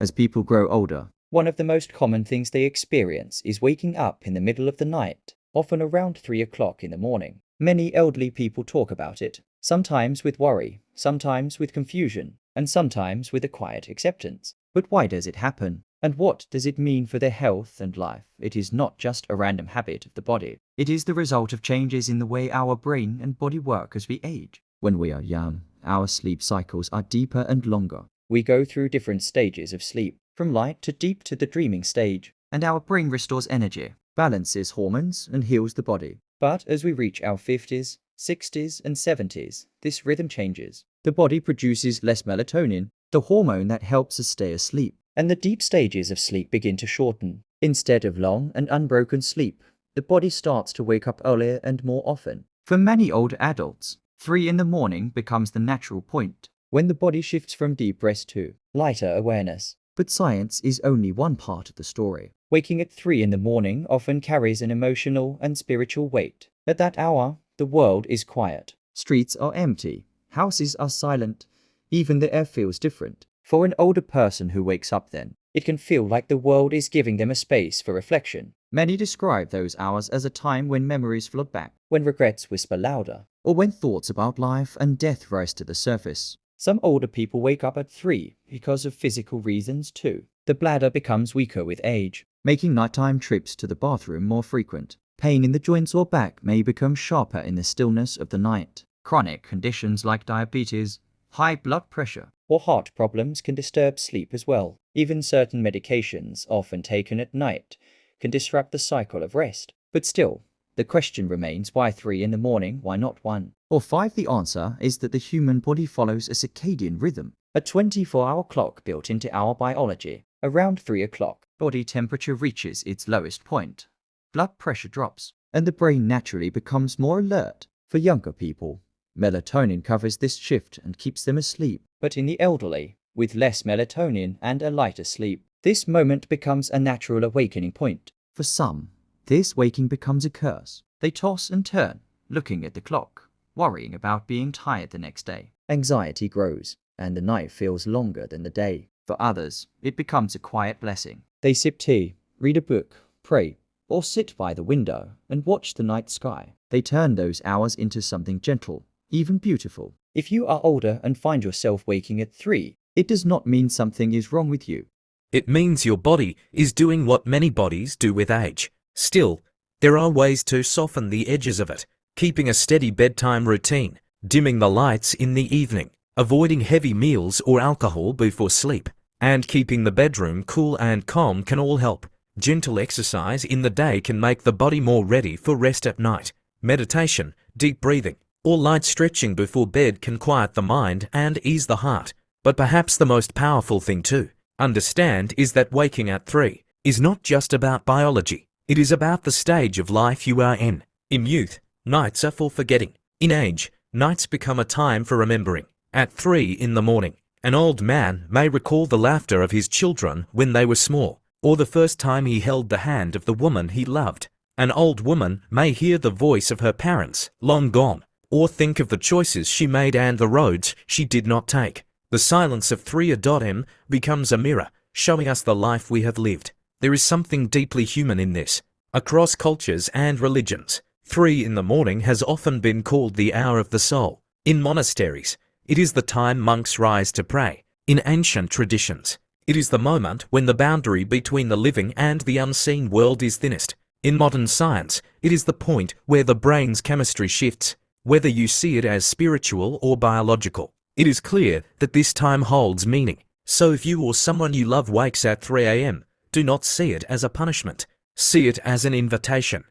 as people grow older. One of the most common things they experience is waking up in the middle of the night, often around 3 o'clock in the morning. Many elderly people talk about it, sometimes with worry, sometimes with confusion, and sometimes with a quiet acceptance. But why does it happen? And what does it mean for their health and life? It is not just a random habit of the body. It is the result of changes in the way our brain and body work as we age. When we are young, our sleep cycles are deeper and longer. We go through different stages of sleep, from light to deep to the dreaming stage, and our brain restores energy, balances hormones, and heals the body. But as we reach our 50s, 60s, and 70s, this rhythm changes. The body produces less melatonin, the hormone that helps us stay asleep, and the deep stages of sleep begin to shorten. Instead of long and unbroken sleep, the body starts to wake up earlier and more often. For many older adults, 3 in the morning becomes the natural point, when the body shifts from deep rest to lighter awareness. But science is only one part of the story. Waking at 3 in the morning often carries an emotional and spiritual weight. At that hour, the world is quiet. Streets are empty. Houses are silent. Even the air feels different. For an older person who wakes up then, it can feel like the world is giving them a space for reflection. Many describe those hours as a time when memories flood back, when regrets whisper louder, or when thoughts about life and death rise to the surface. Some older people wake up at 3 because of physical reasons too. The bladder becomes weaker with age, making nighttime trips to the bathroom more frequent. Pain in the joints or back may become sharper in the stillness of the night. Chronic conditions like diabetes, high blood pressure, or heart problems can disturb sleep as well. Even certain medications, often taken at night, can disrupt the cycle of rest. But still, the question remains, why 3 in the morning, why not 1 or 5? The answer is that the human body follows a circadian rhythm, a 24-hour clock built into our biology. Around 3 o'clock, body temperature reaches its lowest point, blood pressure drops, and the brain naturally becomes more alert. For younger people, melatonin covers this shift and keeps them asleep. But in the elderly, with less melatonin and a lighter sleep, this moment becomes a natural awakening point. For some, this waking becomes a curse. They toss and turn, looking at the clock, worrying about being tired the next day. Anxiety grows, and the night feels longer than the day. For others, it becomes a quiet blessing. They sip tea, read a book, pray, or sit by the window and watch the night sky. They turn those hours into something gentle, even beautiful. If you are older and find yourself waking at 3, it does not mean something is wrong with you. It means your body is doing what many bodies do with age. Still, there are ways to soften the edges of it. Keeping a steady bedtime routine, dimming the lights in the evening, avoiding heavy meals or alcohol before sleep, and keeping the bedroom cool and calm can all help. Gentle exercise in the day can make the body more ready for rest at night. Meditation, deep breathing, or light stretching before bed can quiet the mind and ease the heart. But perhaps the most powerful thing to understand is that waking at 3 is not just about biology. It is about the stage of life you are in. In youth, nights are for forgetting. In age, nights become a time for remembering. At 3 in the morning, an old man may recall the laughter of his children when they were small, or the first time he held the hand of the woman he loved. An old woman may hear the voice of her parents, long gone, or think of the choices she made and the roads she did not take. The silence of 3am becomes a mirror, showing us the life we have lived. There is something deeply human in this. Across cultures and religions, 3 in the morning has often been called the hour of the soul. In monasteries, it is the time monks rise to pray. In ancient traditions, it is the moment when the boundary between the living and the unseen world is thinnest. In modern science, it is the point where the brain's chemistry shifts, whether you see it as spiritual or biological. It is clear that this time holds meaning. So if you or someone you love wakes at 3 a.m., do not see it as a punishment. See it as an invitation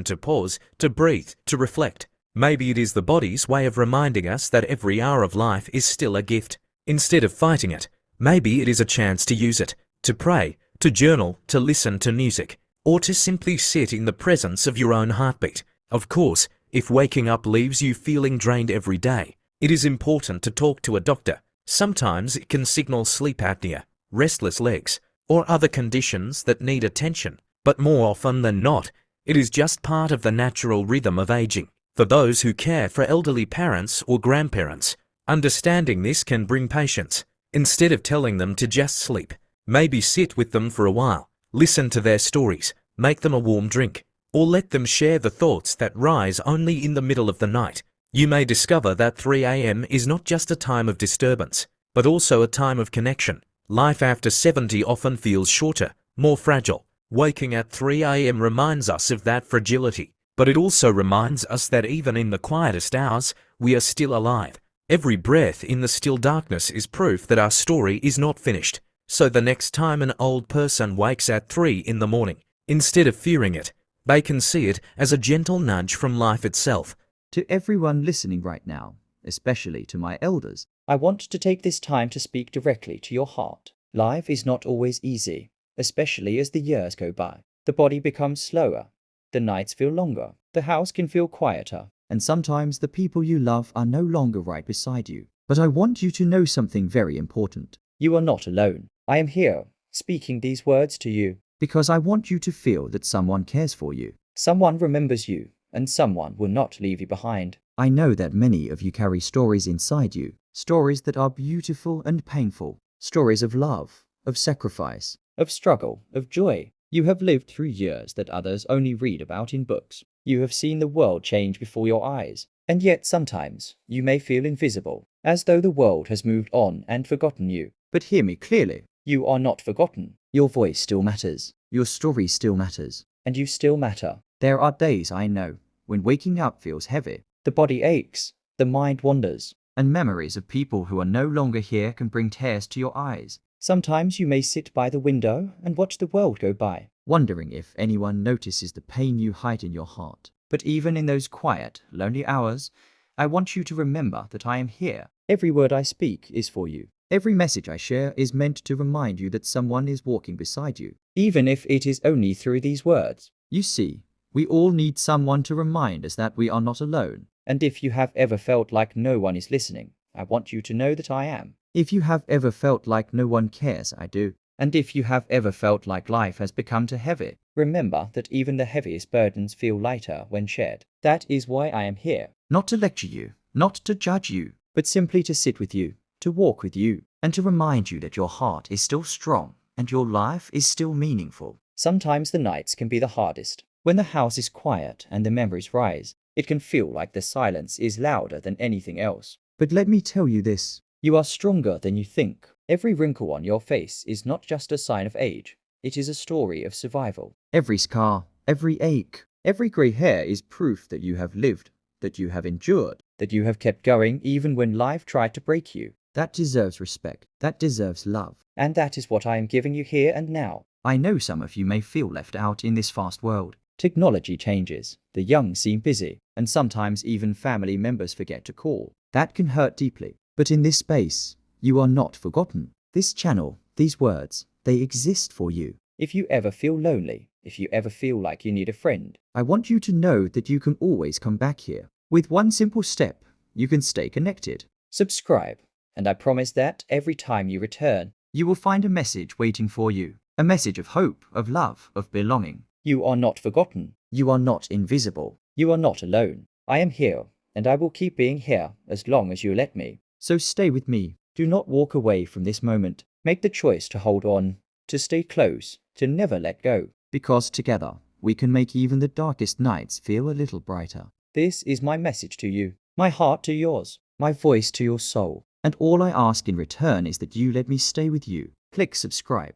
to pause, to breathe, to reflect. Maybe it is the body's way of reminding us that every hour of life is still a gift. Instead of fighting it, maybe it is a chance to use it, to pray, to journal, to listen to music, or to simply sit in the presence of your own heartbeat. Of course, if waking up leaves you feeling drained every day, it is important to talk to a doctor. Sometimes it can signal sleep apnea, restless legs, or other conditions that need attention, but more often than not, it is just part of the natural rhythm of aging. For those who care for elderly parents or grandparents, understanding this can bring patience. Instead of telling them to just sleep, maybe sit with them for a while, listen to their stories, make them a warm drink, or let them share the thoughts that rise only in the middle of the night. You may discover that 3 a.m. is not just a time of disturbance, but also a time of connection. Life after 70 often feels shorter, more fragile. Waking at 3 a.m. reminds us of that fragility, but it also reminds us that even in the quietest hours, we are still alive. Every breath in the still darkness is proof that our story is not finished. So the next time an old person wakes at 3 in the morning, instead of fearing it, they can see it as a gentle nudge from life itself. To everyone listening right now, especially to my elders, I want to take this time to speak directly to your heart. Life is not always easy, especially as the years go by. The body becomes slower, the nights feel longer, the house can feel quieter, and sometimes the people you love are no longer right beside you. But I want you to know something very important. You are not alone. I am here, speaking these words to you, because I want you to feel that someone cares for you. Someone remembers you, and someone will not leave you behind. I know that many of you carry stories inside you, stories that are beautiful and painful, stories of love, of sacrifice, of struggle, of joy. You have lived through years that others only read about in books. You have seen the world change before your eyes, and yet sometimes you may feel invisible, as though the world has moved on and forgotten you. But hear me clearly, you are not forgotten. Your voice still matters, your story still matters, and you still matter. There are days, I know, when waking up feels heavy, the body aches, the mind wanders, and memories of people who are no longer here can bring tears to your eyes. Sometimes you may sit by the window and watch the world go by, wondering if anyone notices the pain you hide in your heart. But even in those quiet, lonely hours, I want you to remember that I am here. Every word I speak is for you. Every message I share is meant to remind you that someone is walking beside you, even if it is only through these words. You see, we all need someone to remind us that we are not alone. And if you have ever felt like no one is listening, I want you to know that I am. If you have ever felt like no one cares, I do. And if you have ever felt like life has become too heavy, remember that even the heaviest burdens feel lighter when shared. That is why I am here. Not to lecture you, not to judge you, but simply to sit with you, to walk with you, and to remind you that your heart is still strong and your life is still meaningful. Sometimes the nights can be the hardest. When the house is quiet and the memories rise, it can feel like the silence is louder than anything else. But let me tell you this, you are stronger than you think. Every wrinkle on your face is not just a sign of age, it is a story of survival. Every scar, every ache, every grey hair is proof that you have lived, that you have endured, that you have kept going even when life tried to break you. That deserves respect, that deserves love, and that is what I am giving you here and now. I know some of you may feel left out in this fast world. Technology changes, the young seem busy, and sometimes even family members forget to call. That can hurt deeply. But in this space, you are not forgotten. This channel, these words, they exist for you. If you ever feel lonely, if you ever feel like you need a friend, I want you to know that you can always come back here. With one simple step, you can stay connected. Subscribe, and I promise that every time you return, you will find a message waiting for you. A message of hope, of love, of belonging. You are not forgotten. You are not invisible. You are not alone. I am here, and I will keep being here as long as you let me. So stay with me. Do not walk away from this moment. Make the choice to hold on, to stay close, to never let go. Because together, we can make even the darkest nights feel a little brighter. This is my message to you, my heart to yours, my voice to your soul. And all I ask in return is that you let me stay with you. Click subscribe,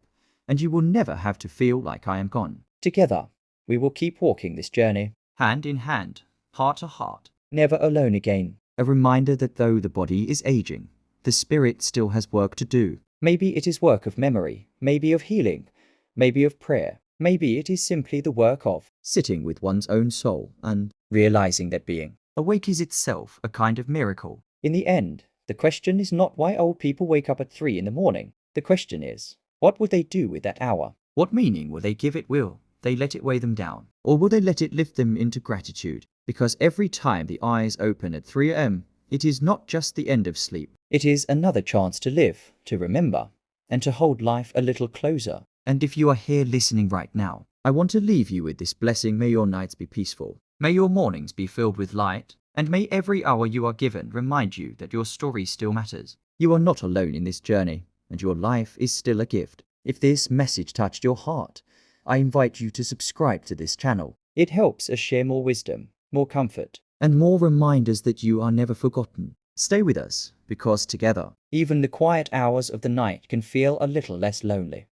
and you will never have to feel like I am gone. Together, we will keep walking this journey, hand in hand, heart to heart, never alone again. A reminder that though the body is aging, the spirit still has work to do. Maybe it is work of memory, maybe of healing, maybe of prayer. Maybe it is simply the work of sitting with one's own soul and realizing that being awake is itself a kind of miracle. In the end, the question is not why old people wake up at 3 in the morning. The question is, what will they do with that hour? What meaning will they give it? Will they let it weigh them down? Or will they let it lift them into gratitude? Because every time the eyes open at 3 a.m., it is not just the end of sleep. It is another chance to live, to remember, and to hold life a little closer. And if you are here listening right now, I want to leave you with this blessing. May your nights be peaceful. May your mornings be filled with light. And may every hour you are given remind you that your story still matters. You are not alone in this journey, and your life is still a gift. If this message touched your heart, I invite you to subscribe to this channel. It helps us share more wisdom, more comfort, and more reminders that you are never forgotten. Stay with us, because together, even the quiet hours of the night can feel a little less lonely.